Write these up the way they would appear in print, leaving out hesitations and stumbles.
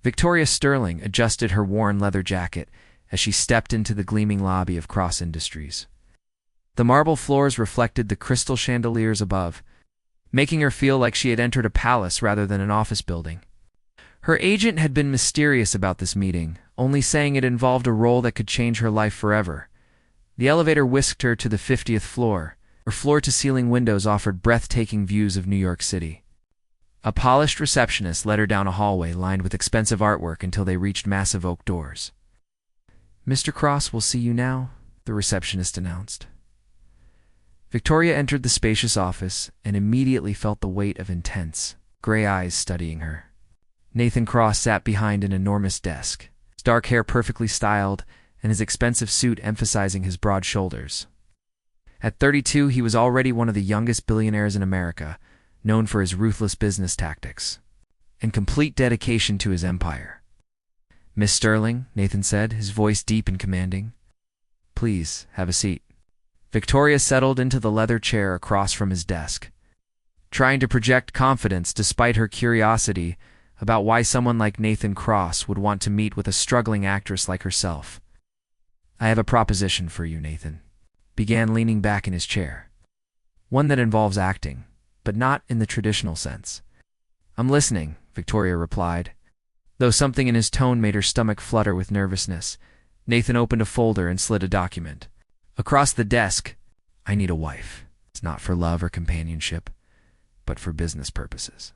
Victoria Sterling adjusted her worn leather jacket as she stepped into the gleaming lobby of Cross Industries. The marble floors reflected the crystal chandeliers above, making her feel like she had entered a palace rather than an office building. Her agent had been mysterious about this meeting, only saying it involved a role that could change her life forever. The elevator whisked her to the 50th floor, where floor-to-ceiling windows offered breathtaking views of New York City. A polished receptionist led her down a hallway lined with expensive artwork until they reached massive oak doors. "Mr. Cross will see you now," the receptionist announced. Victoria entered the spacious office and immediately felt the weight of intense, gray eyes studying her. Nathan Cross sat behind an enormous desk, his dark hair perfectly styled and his expensive suit emphasizing his broad shoulders. At 32, he was already one of the youngest billionaires in America, known for his ruthless business tactics and complete dedication to his empire. "Miss Sterling," Nathan said, his voice deep and commanding. "Please, have a seat." Victoria settled into the leather chair across from his desk, trying to project confidence despite her curiosity about why someone like Nathan Cross would want to meet with a struggling actress like herself. "I have a proposition for you," Nathan began, leaning back in his chair. "One that involves acting, but not in the traditional sense." "I'm listening," Victoria replied. Though something in his tone made her stomach flutter with nervousness, Nathan opened a folder and slid a document. Across the desk, "I need a wife. It's not for love or companionship, but for business purposes.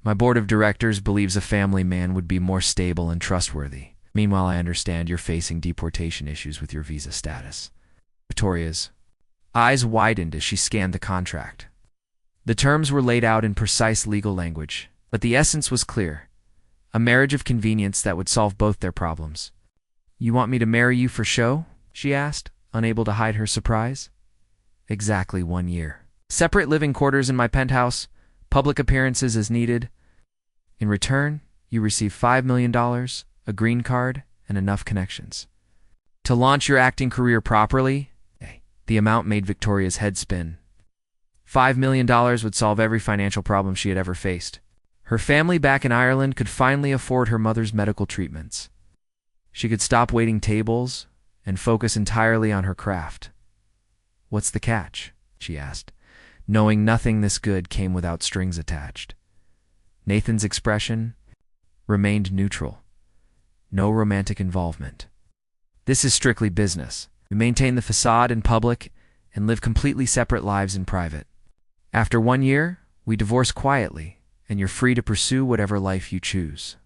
My board of directors believes a family man would be more stable and trustworthy. Meanwhile, I understand you're facing deportation issues with your visa status." Victoria's eyes widened as she scanned the contract. The terms were laid out in precise legal language, but the essence was clear: a marriage of convenience that would solve both their problems. "You want me to marry you for show?" she asked, unable to hide her surprise. "Exactly 1 year. Separate living quarters in my penthouse, public appearances as needed. In return, you receive $5 million, a green card, and enough connections to launch your acting career properly." The amount made Victoria's head spin. $5 million would solve every financial problem she had ever faced. Her family back in Ireland could finally afford her mother's medical treatments. She could stop waiting tables and focus entirely on her craft. "What's the catch?" she asked, knowing nothing this good came without strings attached. Nathan's expression remained neutral. "No romantic involvement. This is strictly business. We maintain the facade in public and live completely separate lives in private. After 1 year, we divorce quietly, and you're free to pursue whatever life you choose."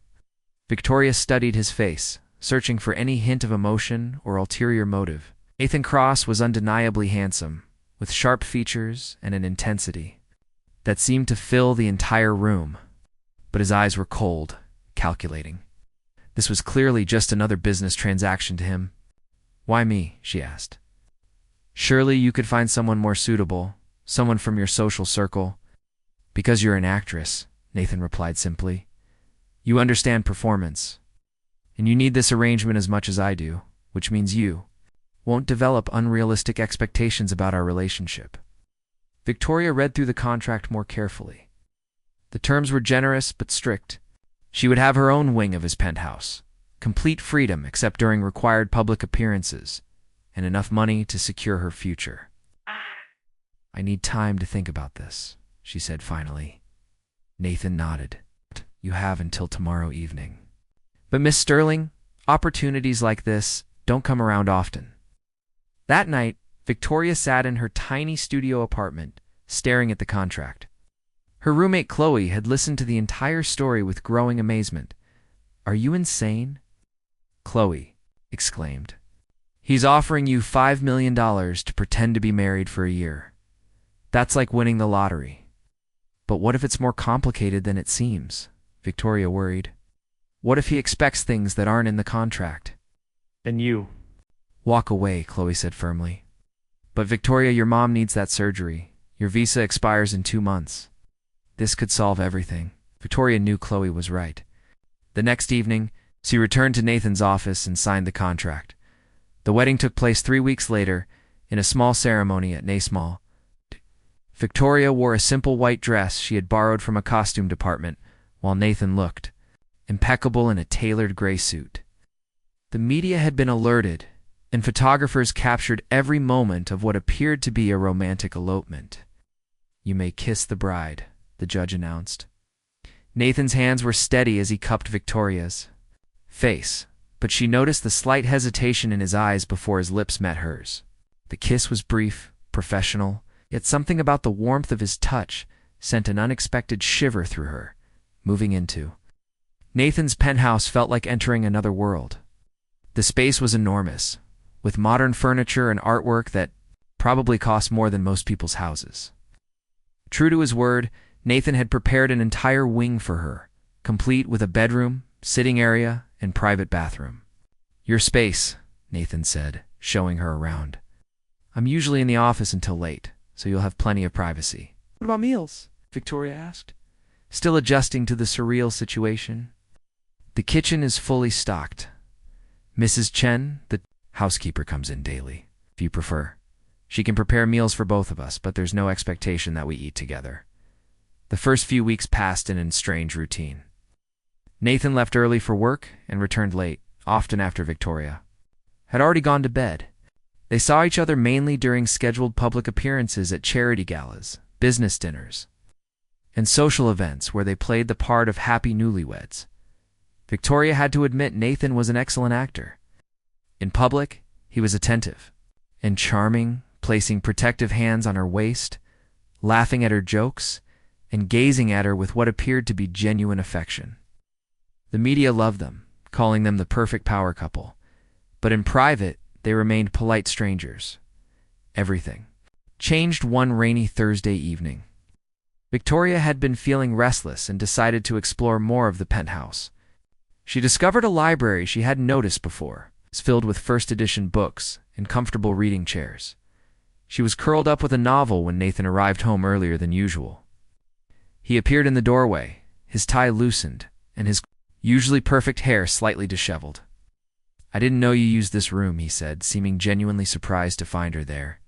Victoria studied his face, searching for any hint of emotion or ulterior motive. Nathan Cross was undeniably handsome, with sharp features and an intensity that seemed to fill the entire room, but his eyes were cold, calculating. This was clearly just another business transaction to him. "Why me?" she asked. "Surely you could find someone more suitable, someone from your social circle." "Because you're an actress," Nathan replied simply. "You understand performance, and you need this arrangement as much as I do, which means you won't develop unrealistic expectations about our relationship." Victoria read through the contract more carefully. The terms were generous but strict. She would have her own wing of his penthouse, complete freedom except during required public appearances, and enough money to secure her future. "I need time to think about this," she said finally. Nathan nodded. "You have until tomorrow evening." "But Miss Sterling, opportunities like this don't come around often." That night, Victoria sat in her tiny studio apartment, staring at the contract. Her roommate Chloe had listened to the entire story with growing amazement. "Are you insane?" Chloe exclaimed. "He's offering you $5 million to pretend to be married for a year. That's like winning the lottery." "But what if it's more complicated than it seems?" Victoria worried. "What if he expects things that aren't in the contract?" "And you?" "Walk away," Chloe said firmly. "But Victoria, your mom needs that surgery. Your visa expires in 2 months. This could solve everything." Victoria knew Chloe was right. The next evening, she returned to Nathan's office and signed the contract. The wedding took place 3 weeks later, in a small ceremony at Naismall. Victoria wore a simple white dress she had borrowed from a costume department, while Nathan looked impeccable in a tailored gray suit. The media had been alerted, and photographers captured every moment of what appeared to be a romantic elopement. "You may kiss the bride," the judge announced. Nathan's hands were steady as he cupped Victoria's face, but she noticed the slight hesitation in his eyes before his lips met hers. The kiss was brief, professional, yet something about the warmth of his touch sent an unexpected shiver through her, moving into. Nathan's penthouse felt like entering another world. The space was enormous, with modern furniture and artwork that probably cost more than most people's houses. True to his word, Nathan had prepared an entire wing for her, complete with a bedroom, sitting area, and private bathroom. "Your space," Nathan said, showing her around. "I'm usually in the office until late, so you'll have plenty of privacy." "What about meals?" Victoria asked, still adjusting to the surreal situation. "The kitchen is fully stocked. Mrs. Chen, the housekeeper, comes in daily, if you prefer. She can prepare meals for both of us, but there's no expectation that we eat together." The first few weeks passed in a strange routine. Nathan left early for work and returned late, often after Victoria had already gone to bed. They saw each other mainly during scheduled public appearances at charity galas, business dinners, and social events where they played the part of happy newlyweds. Victoria had to admit Nathan was an excellent actor. In public, he was attentive and charming, placing protective hands on her waist, laughing at her jokes, and gazing at her with what appeared to be genuine affection. The media loved them, calling them the perfect power couple, but in private, they remained polite strangers. Everything changed one rainy Thursday evening. Victoria had been feeling restless and decided to explore more of the penthouse. She discovered a library she hadn't noticed before. It was filled with first-edition books and comfortable reading chairs. She was curled up with a novel when Nathan arrived home earlier than usual. He appeared in the doorway, his tie loosened, and his usually perfect hair slightly disheveled. "I didn't know you used this room," he said, seeming genuinely surprised to find her there.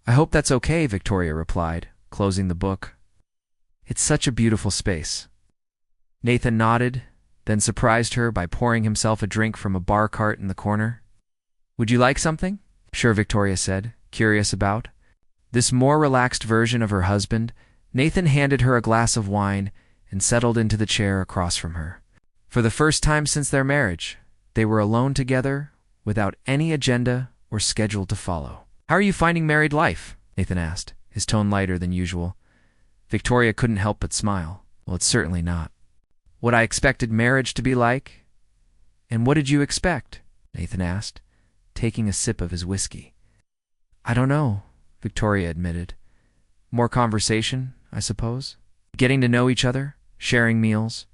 "I hope that's okay," Victoria replied, closing the book. "It's such a beautiful space." Nathan nodded, then surprised her by pouring himself a drink from a bar cart in the corner. "Would you like something?" "Sure," Victoria said, curious about this more relaxed version of her husband. Nathan handed her a glass of wine and settled into the chair across from her. For the first time since their marriage, they were alone together, without any agenda or schedule to follow. "How are you finding married life?" Nathan asked, his tone lighter than usual. Victoria couldn't help but smile. "Well, it's certainly not what I expected marriage to be like." "And what did you expect?" Nathan asked, taking a sip of his whiskey. "I don't know," Victoria admitted. "More conversation, I suppose. Getting to know each other, sharing meals."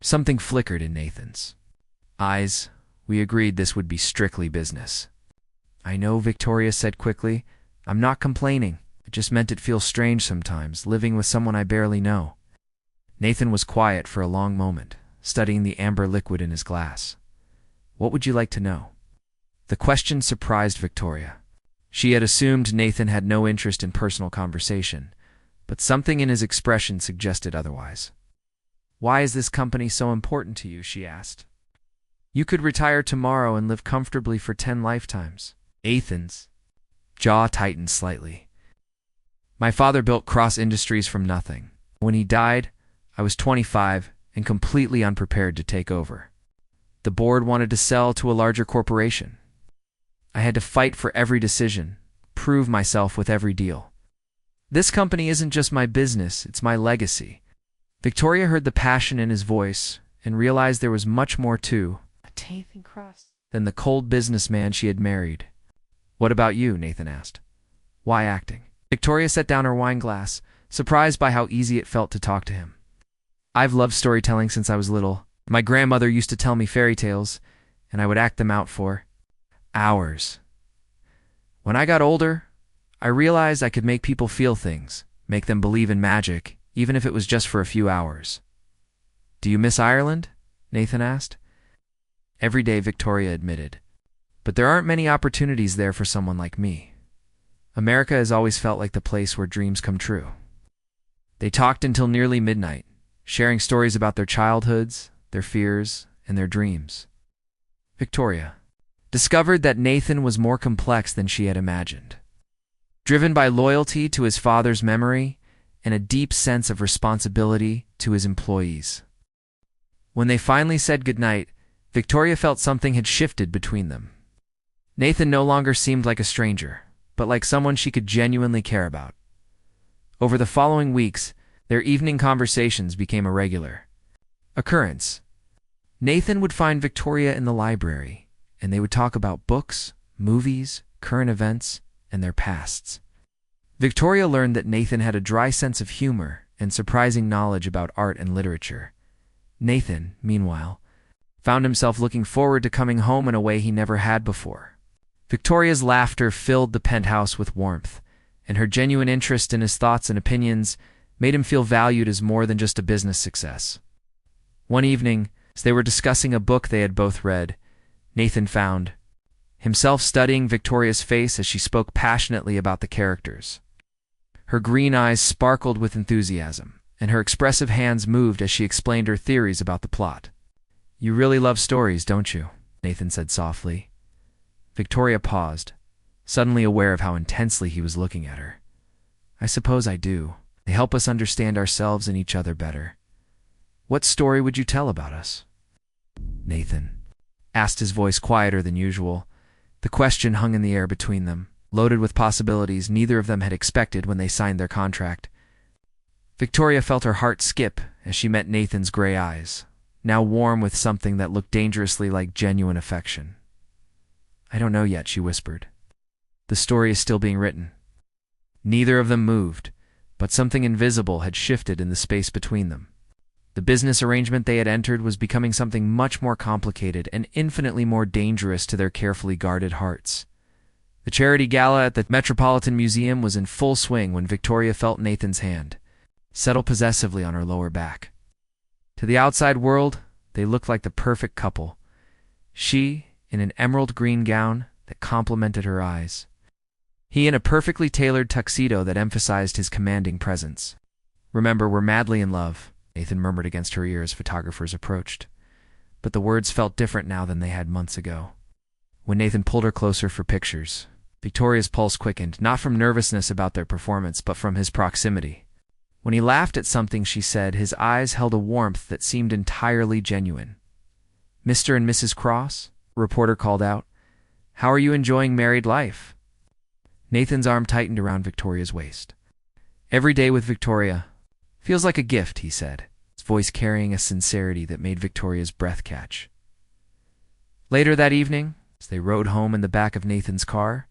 Something flickered in Nathan's eyes. "We agreed this would be strictly business." "I know," Victoria said quickly. "I'm not complaining. I just meant it feels strange sometimes, living with someone I barely know." Nathan was quiet for a long moment, studying the amber liquid in his glass. "What would you like to know?" The question surprised Victoria. She had assumed Nathan had no interest in personal conversation, but something in his expression suggested otherwise. "Why is this company so important to you?" she asked. "You could retire tomorrow and live comfortably for 10 lifetimes. Nathan's jaw tightened slightly. "My father built Cross Industries from nothing. When he died, I was 25 and completely unprepared to take over. The board wanted to sell to a larger corporation. I had to fight for every decision, prove myself with every deal. This company isn't just my business, it's my legacy." Victoria heard the passion in his voice and realized there was much more to Nathan Cross than the cold businessman she had married. "What about you?" Nathan asked. "Why acting?" Victoria set down her wine glass, surprised by how easy it felt to talk to him. "I've loved storytelling since I was little. My grandmother used to tell me fairy tales, and I would act them out for hours. When I got older, I realized I could make people feel things, make them believe in magic, even if it was just for a few hours." "Do you miss Ireland?" Nathan asked. "Every day," Victoria admitted. "But there aren't many opportunities there for someone like me. America has always felt like the place where dreams come true." They talked until nearly midnight, sharing stories about their childhoods, their fears, and their dreams. Victoria discovered that Nathan was more complex than she had imagined. Driven by loyalty to his father's memory and a deep sense of responsibility to his employees. When they finally said goodnight, Victoria felt something had shifted between them. Nathan no longer seemed like a stranger, but like someone she could genuinely care about. Over the following weeks, their evening conversations became a regular occurrence. Nathan would find Victoria in the library, and they would talk about books, movies, current events, and their pasts. Victoria learned that Nathan had a dry sense of humor and surprising knowledge about art and literature. Nathan, meanwhile, found himself looking forward to coming home in a way he never had before. Victoria's laughter filled the penthouse with warmth, and her genuine interest in his thoughts and opinions made him feel valued as more than just a business success. One evening, as they were discussing a book they had both read, Nathan found himself studying Victoria's face as she spoke passionately about the characters. Her green eyes sparkled with enthusiasm, and her expressive hands moved as she explained her theories about the plot. "You really love stories, don't you?" Nathan said softly. Victoria paused, suddenly aware of how intensely he was looking at her. "I suppose I do. They help us understand ourselves and each other better. What story would you tell about us?" Nathan asked, his voice quieter than usual. The question hung in the air between them, loaded with possibilities neither of them had expected when they signed their contract. Victoria felt her heart skip as she met Nathan's gray eyes, now warm with something that looked dangerously like genuine affection. "I don't know yet," she whispered. "The story is still being written." Neither of them moved, but something invisible had shifted in the space between them. The business arrangement they had entered was becoming something much more complicated and infinitely more dangerous to their carefully guarded hearts. The charity gala at the Metropolitan Museum was in full swing when Victoria felt Nathan's hand settle possessively on her lower back. To the outside world, they looked like the perfect couple. She in an emerald green gown that complemented her eyes. He in a perfectly tailored tuxedo that emphasized his commanding presence. "Remember, we're madly in love," Nathan murmured against her ear as photographers approached. But the words felt different now than they had months ago. When Nathan pulled her closer for pictures, Victoria's pulse quickened, not from nervousness about their performance, but from his proximity. When he laughed at something she said, his eyes held a warmth that seemed entirely genuine. "Mr. and Mrs. Cross?" a reporter called out. "How are you enjoying married life?" Nathan's arm tightened around Victoria's waist. "Every day with Victoria feels like a gift," he said, his voice carrying a sincerity that made Victoria's breath catch. Later that evening, as they rode home in the back of Nathan's car,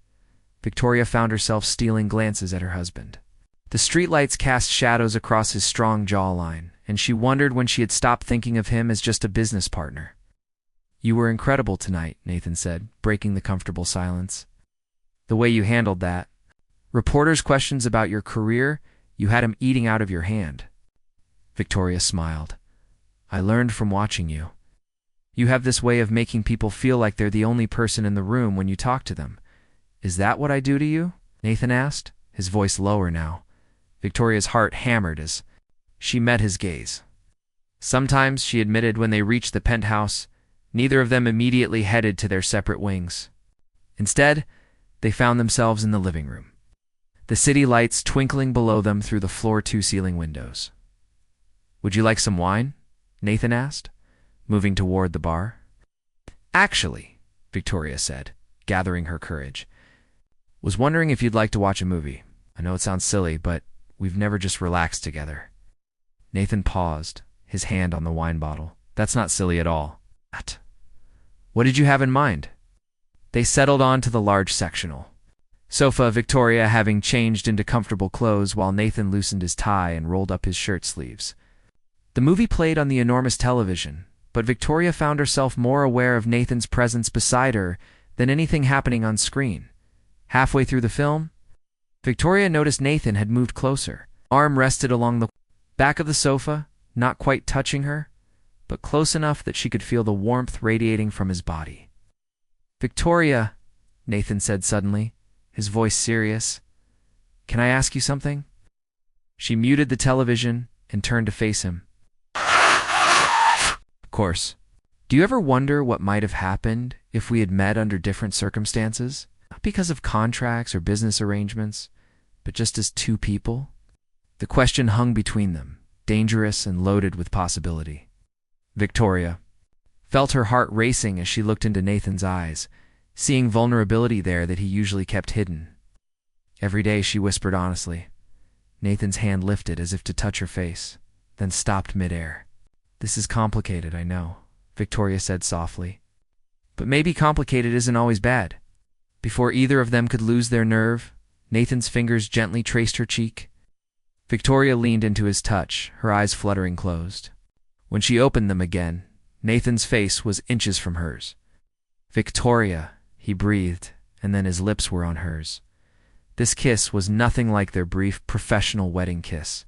Victoria found herself stealing glances at her husband. The streetlights cast shadows across his strong jawline, and she wondered when she had stopped thinking of him as just a business partner. "You were incredible tonight," Nathan said, breaking the comfortable silence. "The way you handled that. Reporters' questions about your career, you had him eating out of your hand." Victoria smiled. "I learned from watching you. You have this way of making people feel like they're the only person in the room when you talk to them. Is that what I do to you?" Nathan asked, his voice lower now. Victoria's heart hammered as she met his gaze. Sometimes, she admitted when they reached the penthouse, neither of them immediately headed to their separate wings. Instead, they found themselves in the living room, the city lights twinkling below them through the floor-to-ceiling windows. "Would you like some wine?" Nathan asked, moving toward the bar. "Actually," Victoria said, gathering her courage, "was wondering if you'd like to watch a movie. I know it sounds silly, but we've never just relaxed together." Nathan paused, his hand on the wine bottle. "That's not silly at all." "What did you have in mind?" They settled on to the large sectional sofa, Victoria having changed into comfortable clothes while Nathan loosened his tie and rolled up his shirt sleeves. The movie played on the enormous television, but Victoria found herself more aware of Nathan's presence beside her than anything happening on screen. Halfway through the film, Victoria noticed Nathan had moved closer. Arm rested along the back of the sofa, not quite touching her, but close enough that she could feel the warmth radiating from his body. "Victoria," Nathan said suddenly, his voice serious, "can I ask you something?" She muted the television and turned to face him. "Of course. Do you ever wonder what might have happened if we had met under different circumstances? Not because of contracts or business arrangements, but just as two people? The question hung between them, dangerous and loaded with possibility. Victoria felt her heart racing as she looked into Nathan's eyes, seeing vulnerability there that he usually kept hidden. Every day she whispered honestly. Nathan's hand lifted as if to touch her face, then stopped midair. "This is complicated, I know," Victoria said softly. "But maybe complicated isn't always bad." Before either of them could lose their nerve, Nathan's fingers gently traced her cheek. Victoria leaned into his touch, her eyes fluttering closed. When she opened them again, Nathan's face was inches from hers. "Victoria," he breathed, and then his lips were on hers. This kiss was nothing like their brief professional wedding kiss.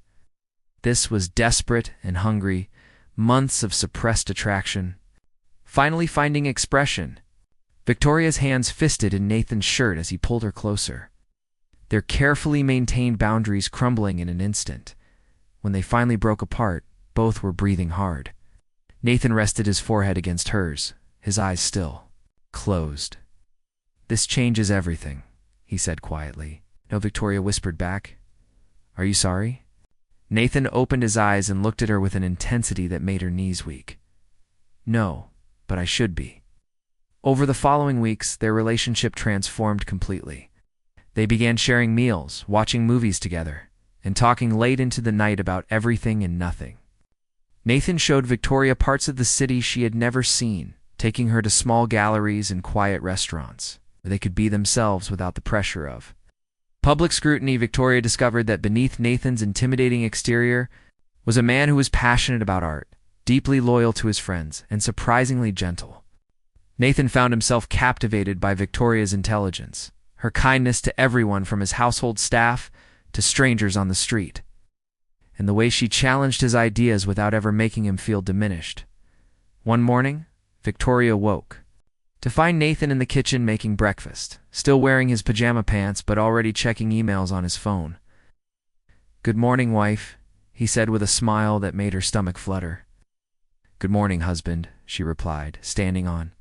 This was desperate and hungry, months of suppressed attraction, finally finding expression. Victoria's hands fisted in Nathan's shirt as he pulled her closer, their carefully maintained boundaries crumbling in an instant. When they finally broke apart, both were breathing hard. Nathan rested his forehead against hers, his eyes still closed. "This changes everything," he said quietly. "No," Victoria whispered back. "Are you sorry?" Nathan opened his eyes and looked at her with an intensity that made her knees weak. "No, but I should be." Over the following weeks, their relationship transformed completely. They began sharing meals, watching movies together, and talking late into the night about everything and nothing. Nathan showed Victoria parts of the city she had never seen, taking her to small galleries and quiet restaurants, where they could be themselves without the pressure of public scrutiny. Victoria discovered that beneath Nathan's intimidating exterior was a man who was passionate about art, deeply loyal to his friends, and surprisingly gentle. Nathan found himself captivated by Victoria's intelligence, her kindness to everyone from his household staff to strangers on the street, and the way she challenged his ideas without ever making him feel diminished. One morning, Victoria woke to find Nathan in the kitchen making breakfast, still wearing his pajama pants but already checking emails on his phone. "Good morning, wife," he said with a smile that made her stomach flutter. "Good morning, husband," she replied, standing on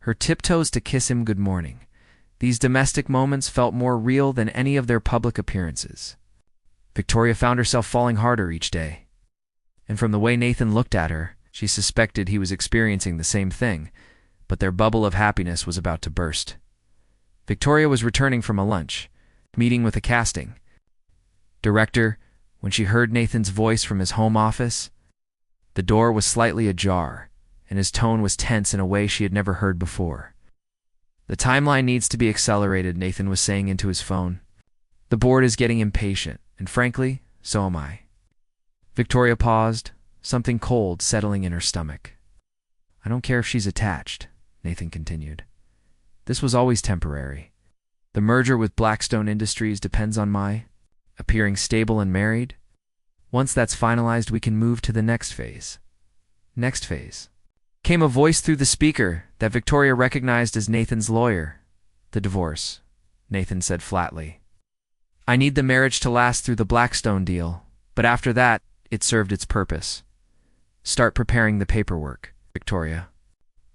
her tiptoes to kiss him good morning. These domestic moments felt more real than any of their public appearances. Victoria found herself falling harder each day, and from the way Nathan looked at her, she suspected he was experiencing the same thing, but their bubble of happiness was about to burst. Victoria was returning from a lunch meeting with a casting director when she heard Nathan's voice from his home office. The door was slightly ajar, and his tone was tense in a way she had never heard before. "The timeline needs to be accelerated," Nathan was saying into his phone. "The board is getting impatient, and frankly, so am I." Victoria paused, something cold settling in her stomach. "I don't care if she's attached," Nathan continued. "This was always temporary. The merger with Blackstone Industries depends on my appearing stable and married. Once that's finalized, we can move to the next phase." "Next phase?" Came a voice through the speaker that Victoria recognized as Nathan's lawyer. "The divorce," Nathan said flatly. "I need the marriage to last through the Blackstone deal, but after that, it served its purpose." "Start preparing the paperwork." Victoria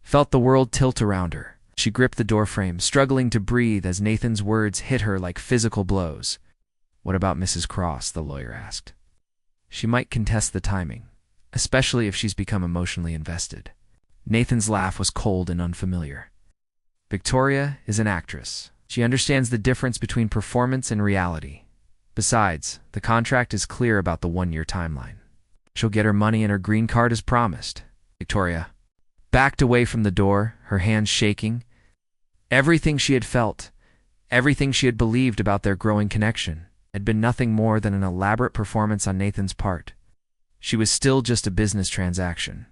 felt the world tilt around her. She gripped the doorframe, struggling to breathe as Nathan's words hit her like physical blows. "What about Mrs. Cross?" the lawyer asked. "She might contest the timing, especially if she's become emotionally invested." Nathan's laugh was cold and unfamiliar. "Victoria is an actress. She understands the difference between performance and reality. Besides, the contract is clear about the 1-year timeline. She'll get her money and her green card as promised." Victoria backed away from the door, her hands shaking. Everything she had felt, everything she had believed about their growing connection, had been nothing more than an elaborate performance on Nathan's part. She was still just a business transaction.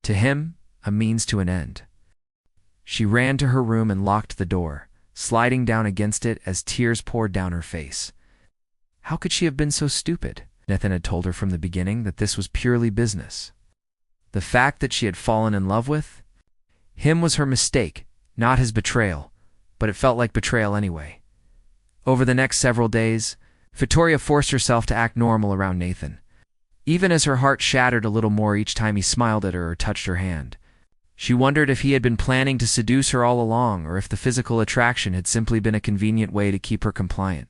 To him, a means to an end. She ran to her room and locked the door, sliding down against it as tears poured down her face. How could she have been so stupid? Nathan had told her from the beginning that this was purely business. The fact that she had fallen in love with him was her mistake, not his betrayal, but it felt like betrayal anyway. Over the next several days, Victoria forced herself to act normal around Nathan. even as her heart shattered a little more each time he smiled at her or touched her hand. She wondered if he had been planning to seduce her all along, or if the physical attraction had simply been a convenient way to keep her compliant.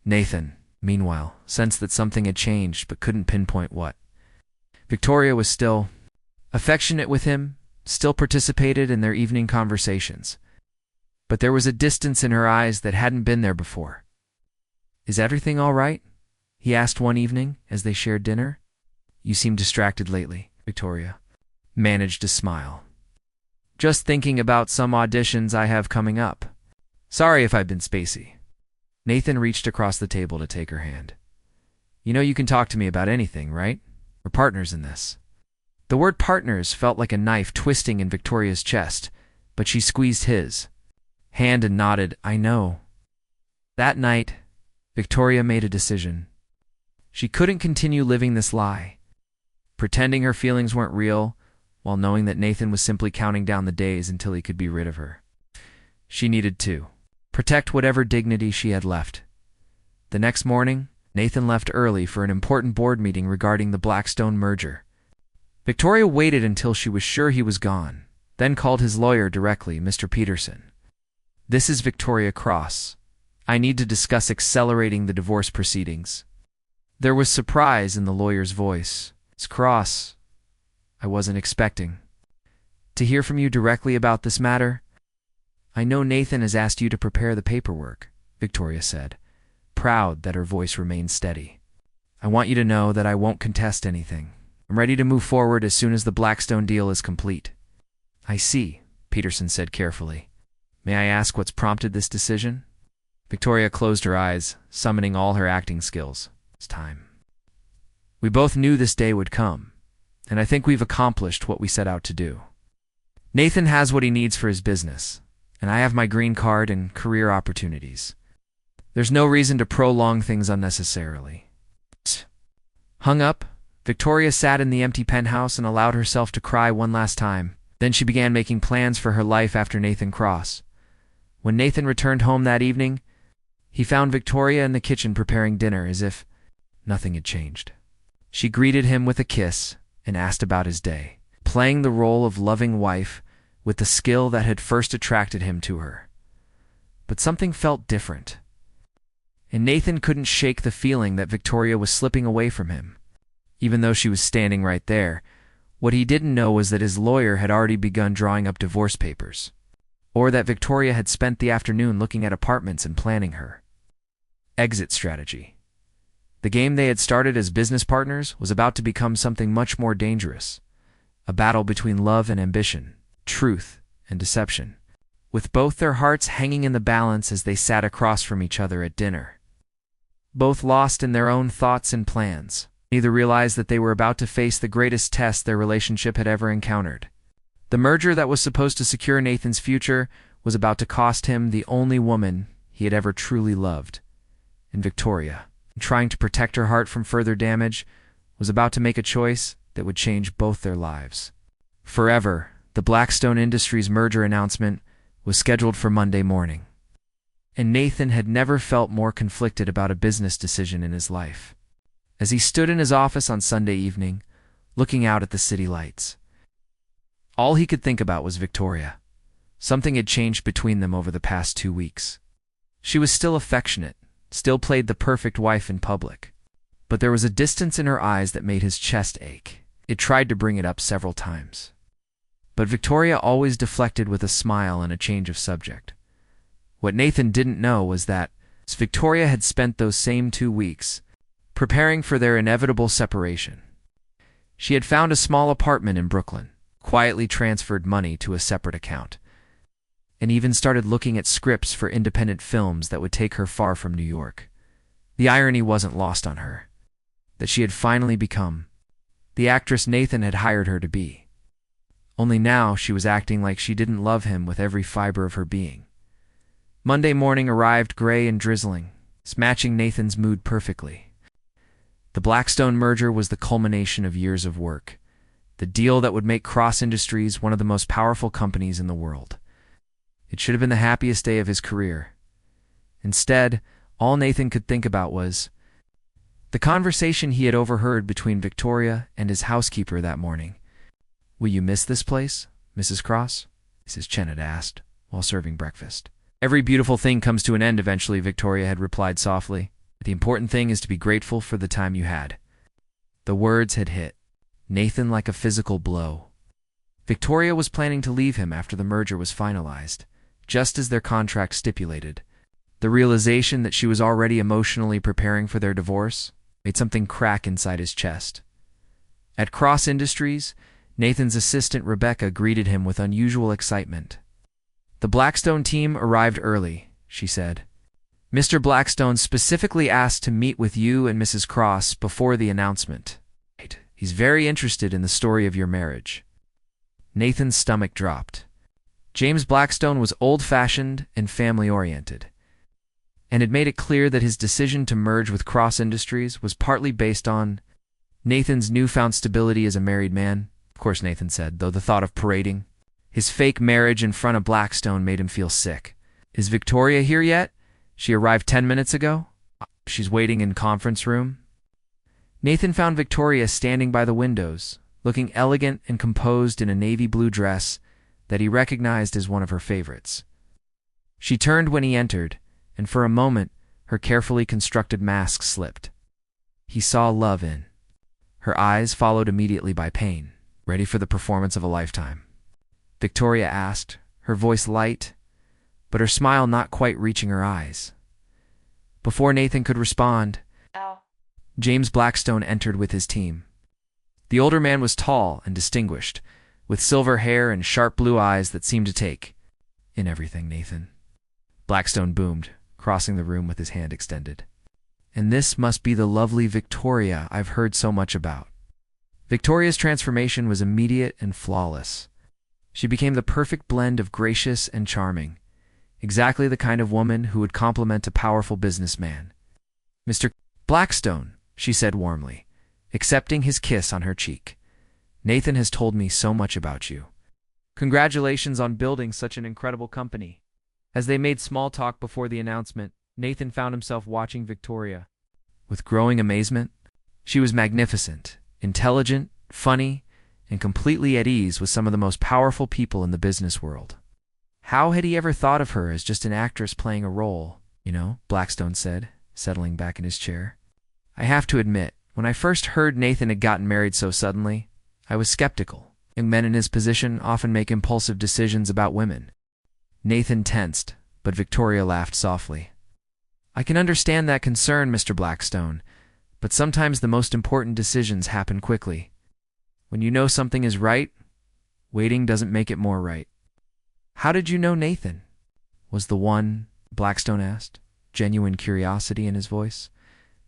Nathan, meanwhile, sensed that something had changed but couldn't pinpoint what. Victoria was still affectionate with him, still participated in their evening conversations. But there was a distance in her eyes that hadn't been there before. "Is everything all right?" he asked one evening as they shared dinner. "You seem distracted lately," Victoria managed to smile. "Just thinking about some auditions I have coming up. Sorry if I've been spacey." Nathan reached across the table to take her hand. "You know you can talk to me about anything, right? We're partners in this." The word partners felt like a knife twisting in Victoria's chest, but she squeezed his hand and nodded, "I know." That night, Victoria made a decision. She couldn't continue living this lie, pretending her feelings weren't real, while knowing that Nathan was simply counting down the days until he could be rid of her. She needed to protect whatever dignity she had left. The next morning, Nathan left early for an important board meeting regarding the Blackstone merger. Victoria waited until she was sure he was gone, then called his lawyer directly, Mr. Peterson. "This is Victoria Cross. I need to discuss accelerating the divorce proceedings." There was surprise in the lawyer's voice. "It's Cross. I wasn't expecting to hear from you directly about this matter." "I know Nathan has asked you to prepare the paperwork," Victoria said, proud that her voice remained steady. "I want you to know that I won't contest anything. I'm ready to move forward as soon as the Blackstone deal is complete." "I see," Peterson said carefully. "May I ask what's prompted this decision?" Victoria closed her eyes, summoning all her acting skills. "It's time. We both knew this day would come, and I think we've accomplished what we set out to do. Nathan has what he needs for his business, and I have my green card and career opportunities. There's no reason to prolong things unnecessarily." Hung up, Victoria sat in the empty penthouse and allowed herself to cry one last time. Then she began making plans for her life after Nathan Cross. When Nathan returned home that evening, he found Victoria in the kitchen preparing dinner as if nothing had changed. She greeted him with a kiss and asked about his day, playing the role of loving wife with the skill that had first attracted him to her. But something felt different, and Nathan couldn't shake the feeling that Victoria was slipping away from him. Even though she was standing right there, what he didn't know was that his lawyer had already begun drawing up divorce papers, or that Victoria had spent the afternoon looking at apartments and planning her exit strategy. The game they had started as business partners was about to become something much more dangerous, a battle between love and ambition, truth and deception, with both their hearts hanging in the balance as they sat across from each other at dinner. Both lost in their own thoughts and plans, neither realized that they were about to face the greatest test their relationship had ever encountered. The merger that was supposed to secure Nathan's future was about to cost him the only woman he had ever truly loved. And Victoria, trying to protect her heart from further damage, was about to make a choice that would change both their lives. Forever, the Blackstone Industries merger announcement was scheduled for Monday morning, and Nathan had never felt more conflicted about a business decision in his life. As he stood in his office on Sunday evening, looking out at the city lights, all he could think about was Victoria. Something had changed between them over the past 2 weeks. She was still affectionate, still played the perfect wife in public, but there was a distance in her eyes that made his chest ache. It tried to bring it up several times, but Victoria always deflected with a smile and a change of subject. What Nathan didn't know was that Victoria had spent those same 2 weeks preparing for their inevitable separation. She had found a small apartment in Brooklyn, quietly transferred money to a separate account, and even started looking at scripts for independent films that would take her far from New York. The irony wasn't lost on her, that she had finally become the actress Nathan had hired her to be. Only now she was acting like she didn't love him with every fiber of her being. Monday morning arrived gray and drizzling, matching Nathan's mood perfectly. The Blackstone merger was the culmination of years of work, the deal that would make Cross Industries one of the most powerful companies in the world. It should have been the happiest day of his career. Instead, all Nathan could think about was, The conversation he had overheard between Victoria and his housekeeper that morning. "Will you miss this place, Mrs. Cross?" Mrs. Chen had asked, while serving breakfast. "Every beautiful thing comes to an end eventually," Victoria had replied softly. "The important thing is to be grateful for the time you had." The words had hit Nathan like a physical blow. Victoria was planning to leave him after the merger was finalized, just as their contract stipulated. The realization that she was already emotionally preparing for their divorce made something crack inside his chest. At Cross Industries, Nathan's assistant Rebecca greeted him with unusual excitement. "The Blackstone team arrived early," she said. "Mr. Blackstone specifically asked to meet with you and Mrs. Cross before the announcement. He's very interested in the story of your marriage." Nathan's stomach dropped. James Blackstone was old-fashioned and family-oriented, and had made it clear that his decision to merge with Cross Industries was partly based on Nathan's newfound stability as a married man. Of course, Nathan said, though the thought of parading his fake marriage in front of Blackstone made him feel sick. "Is Victoria here yet? She arrived 10 minutes ago. She's waiting in conference room." Nathan found Victoria standing by the windows, looking elegant and composed in a navy blue dress that he recognized as one of her favorites. She turned when he entered, and for a moment her carefully constructed mask slipped. He saw love in her eyes, followed immediately by pain. "Ready for the performance of a lifetime?" Victoria asked, her voice light, but her smile not quite reaching her eyes. Before Nathan could respond, James Blackstone entered with his team. The older man was tall and distinguished, with silver hair and sharp blue eyes that seemed to take in everything. "Nathan," Blackstone boomed, crossing the room with his hand extended. "And this must be the lovely Victoria I've heard so much about." Victoria's transformation was immediate and flawless. She became the perfect blend of gracious and charming, exactly the kind of woman who would complement a powerful businessman. "Mr. Blackstone," she said warmly, accepting his kiss on her cheek. "Nathan has told me so much about you. Congratulations on building such an incredible company." As they made small talk before the announcement, Nathan found himself watching Victoria with growing amazement. She was magnificent, intelligent, funny, and completely at ease with some of the most powerful people in the business world. How had he ever thought of her as just an actress playing a role? Blackstone said, settling back in his chair. "I have to admit, when I first heard Nathan had gotten married so suddenly, I was skeptical. Young men in his position often make impulsive decisions about women." Nathan tensed, but Victoria laughed softly. "I can understand that concern, Mr. Blackstone, but sometimes the most important decisions happen quickly. When you know something is right, waiting doesn't make it more right." "How did you know Nathan?" Was the one, Blackstone asked, genuine curiosity in his voice.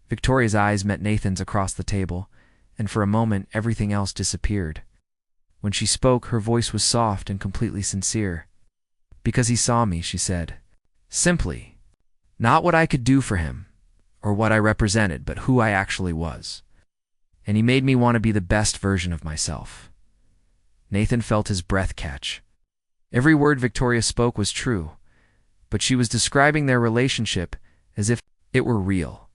Victoria's eyes met Nathan's across the table, and for a moment everything else disappeared. When she spoke, her voice was soft and completely sincere. "Because he saw me," she said. "Simply. Not what I could do for him, or what I represented, but who I actually was. And he made me want to be the best version of myself." Nathan felt his breath catch. Every word Victoria spoke was true, but she was describing their relationship as if it were real,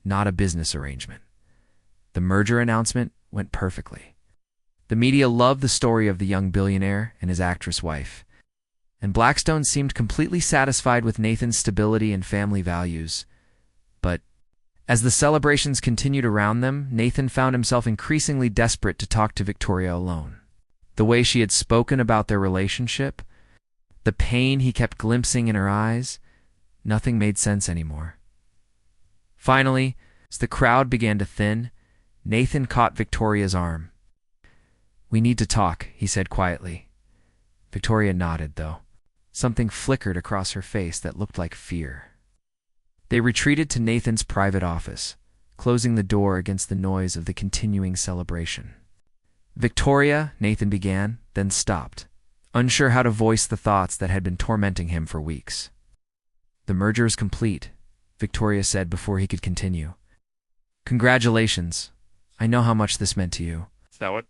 not a business arrangement. The merger announcement went perfectly. The media loved the story of the young billionaire and his actress wife, and Blackstone seemed completely satisfied with Nathan's stability and family values. But as the celebrations continued around them, Nathan found himself increasingly desperate to talk to Victoria alone. The way she had spoken about their relationship, the pain he kept glimpsing in her eyes, nothing made sense anymore. Finally, as the crowd began to thin, Nathan caught Victoria's arm. "We need to talk," he said quietly. Victoria nodded, though. Something flickered across her face that looked like fear. They retreated to Nathan's private office, closing the door against the noise of the continuing celebration. "Victoria," Nathan began, then stopped, unsure how to voice the thoughts that had been tormenting him for weeks. "The merger is complete," Victoria said before he could continue. "Congratulations. I know how much this meant to you." Is that what?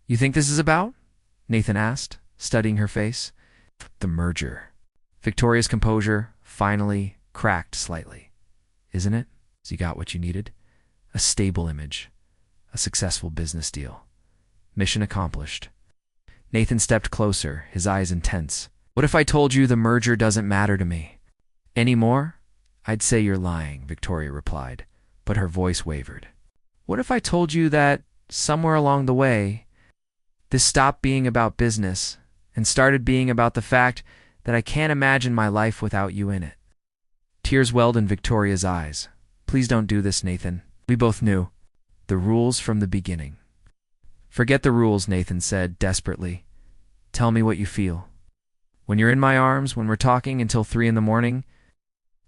"You think this is about?" Nathan asked, studying her face. "The merger." Victoria's composure finally cracked slightly. "Isn't it? So you got what you needed? A stable image. A successful business deal. Mission accomplished. Nathan stepped closer, his eyes intense. What if I told you the merger doesn't matter to me anymore? I'd say you're lying, Victoria replied, but her voice wavered. What if I told you that, somewhere along the way, this stopped being about business and started being about the fact that I can't imagine my life without you in it? Tears welled in Victoria's eyes. Please don't do this, Nathan. We both knew the rules from the beginning. Forget the rules, Nathan said desperately. Tell me what you feel. When you're in my arms, when we're talking until 3 a.m,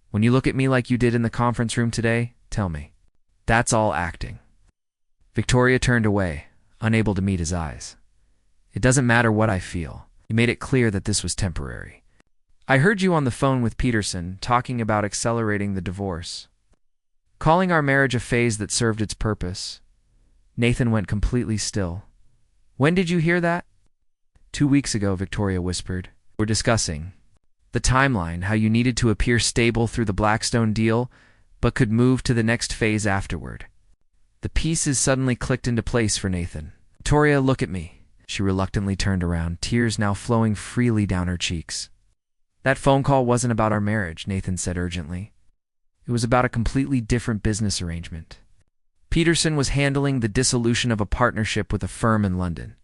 when you look at me like you did in the conference room today, tell me. That's all acting. Victoria turned away, unable to meet his eyes. It doesn't matter what I feel. You made it clear that this was temporary. I heard you on the phone with Peterson talking about accelerating the divorce, calling our marriage a phase that served its purpose. Nathan went completely still. When did you hear that? 2 weeks ago, Victoria whispered. We're discussing the timeline, how you needed to appear stable through the Blackstone deal, but could move to the next phase afterward. The pieces suddenly clicked into place for Nathan. Victoria, look at me. She reluctantly turned around, tears now flowing freely down her cheeks. That phone call wasn't about our marriage, Nathan said urgently. It was about a completely different business arrangement. Peterson was handling the dissolution of a partnership with a firm in London.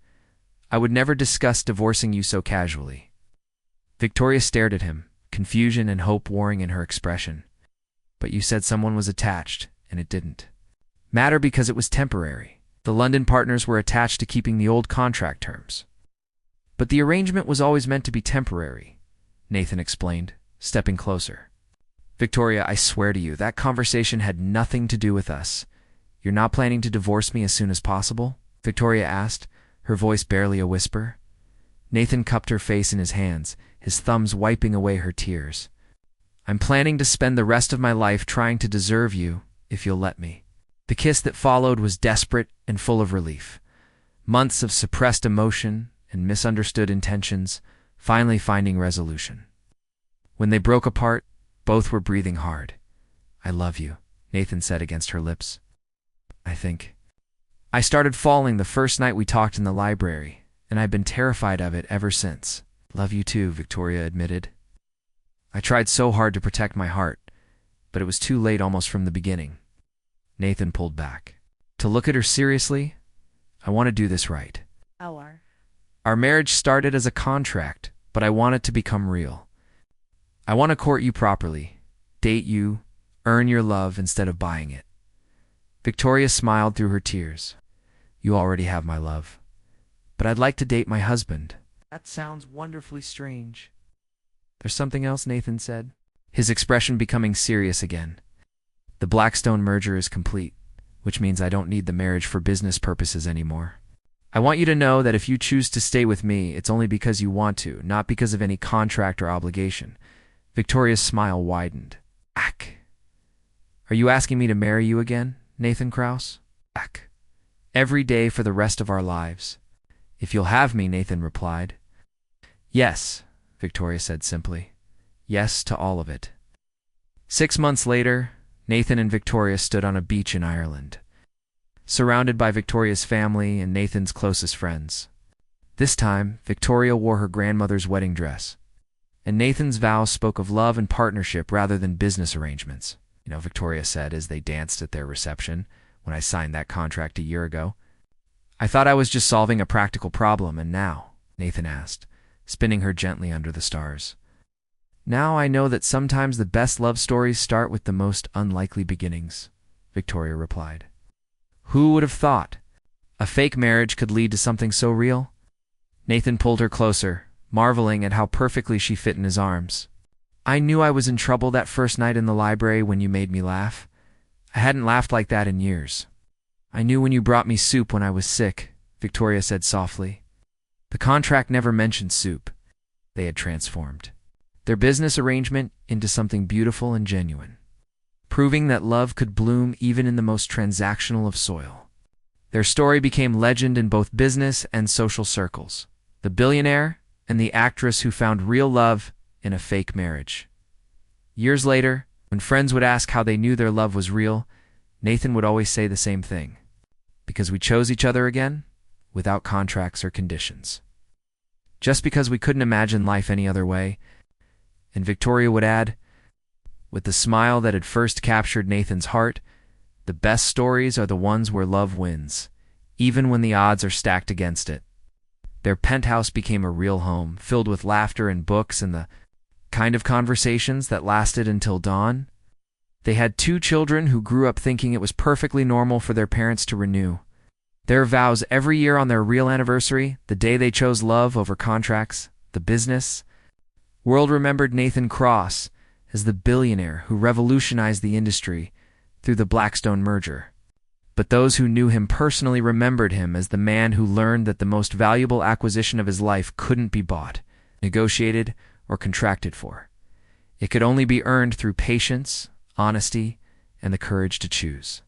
I would never discuss divorcing you so casually. Victoria stared at him, confusion and hope warring in her expression. But you said someone was attached, and it didn't matter because it was temporary. The London partners were attached to keeping the old contract terms. But the arrangement was always meant to be temporary, Nathan explained, stepping closer. Victoria, I swear to you, that conversation had nothing to do with us. You're not planning to divorce me as soon as possible? Victoria asked, her voice barely a whisper. Nathan cupped her face in his hands, his thumbs wiping away her tears. I'm planning to spend the rest of my life trying to deserve you, if you'll let me. The kiss that followed was desperate and full of relief. Months of suppressed emotion and misunderstood intentions, finally finding resolution. When they broke apart, both were breathing hard. I love you, Nathan said against her lips. I started falling the first night we talked in the library, and I've been terrified of it ever since. Love you too, Victoria admitted. I tried so hard to protect my heart, but it was too late almost from the beginning. Nathan pulled back. To look at her seriously, I want to do this right. Our marriage started as a contract, but I want it to become real. I want to court you properly, date you, earn your love instead of buying it. Victoria smiled through her tears. You already have my love, but I'd like to date my husband. That sounds wonderfully strange. There's something else, Nathan said, his expression becoming serious again. The Blackstone merger is complete, which means I don't need the marriage for business purposes anymore. I want you to know that if you choose to stay with me, it's only because you want to, not because of any contract or obligation. Victoria's smile widened. Ack. Are you asking me to marry you again, Nathan Krause? Ack. Every day for the rest of our lives. If you'll have me, Nathan replied. Yes, Victoria said simply. Yes to all of it. 6 months later, Nathan and Victoria stood on a beach in Ireland, surrounded by Victoria's family and Nathan's closest friends. This time, Victoria wore her grandmother's wedding dress, and Nathan's vows spoke of love and partnership rather than business arrangements. Victoria said as they danced at their reception when I signed that contract a year ago. I thought I was just solving a practical problem, and now, Nathan asked, spinning her gently under the stars. Now I know that sometimes the best love stories start with the most unlikely beginnings, Victoria replied. Who would have thought a fake marriage could lead to something so real? Nathan pulled her closer, marveling at how perfectly she fit in his arms. I knew I was in trouble that first night in the library when you made me laugh. I hadn't laughed like that in years. I knew when you brought me soup when I was sick, Victoria said softly. The contract never mentioned soup. They had transformed their business arrangement into something beautiful and genuine, proving that love could bloom even in the most transactional of soil. Their story became legend in both business and social circles. The billionaire and the actress who found real love in a fake marriage. Years later, when friends would ask how they knew their love was real, Nathan would always say the same thing. Because we chose each other again, without contracts or conditions. Just because we couldn't imagine life any other way. And Victoria would add, with the smile that had first captured Nathan's heart, the best stories are the ones where love wins, even when the odds are stacked against it. Their penthouse became a real home, filled with laughter and books and the kind of conversations that lasted until dawn. They had 2 children who grew up thinking it was perfectly normal for their parents to renew their vows every year on their real anniversary, the day they chose love over contracts, the business. World remembered Nathan Cross as the billionaire who revolutionized the industry through the Blackstone merger. But those who knew him personally remembered him as the man who learned that the most valuable acquisition of his life couldn't be bought, negotiated, or contracted for. It could only be earned through patience, honesty, and the courage to choose.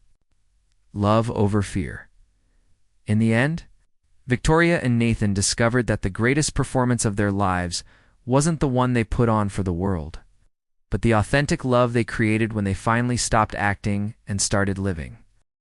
Love over fear. In the end, Victoria and Nathan discovered that the greatest performance of their lives wasn't the one they put on for the world, but the authentic love they created when they finally stopped acting and started living.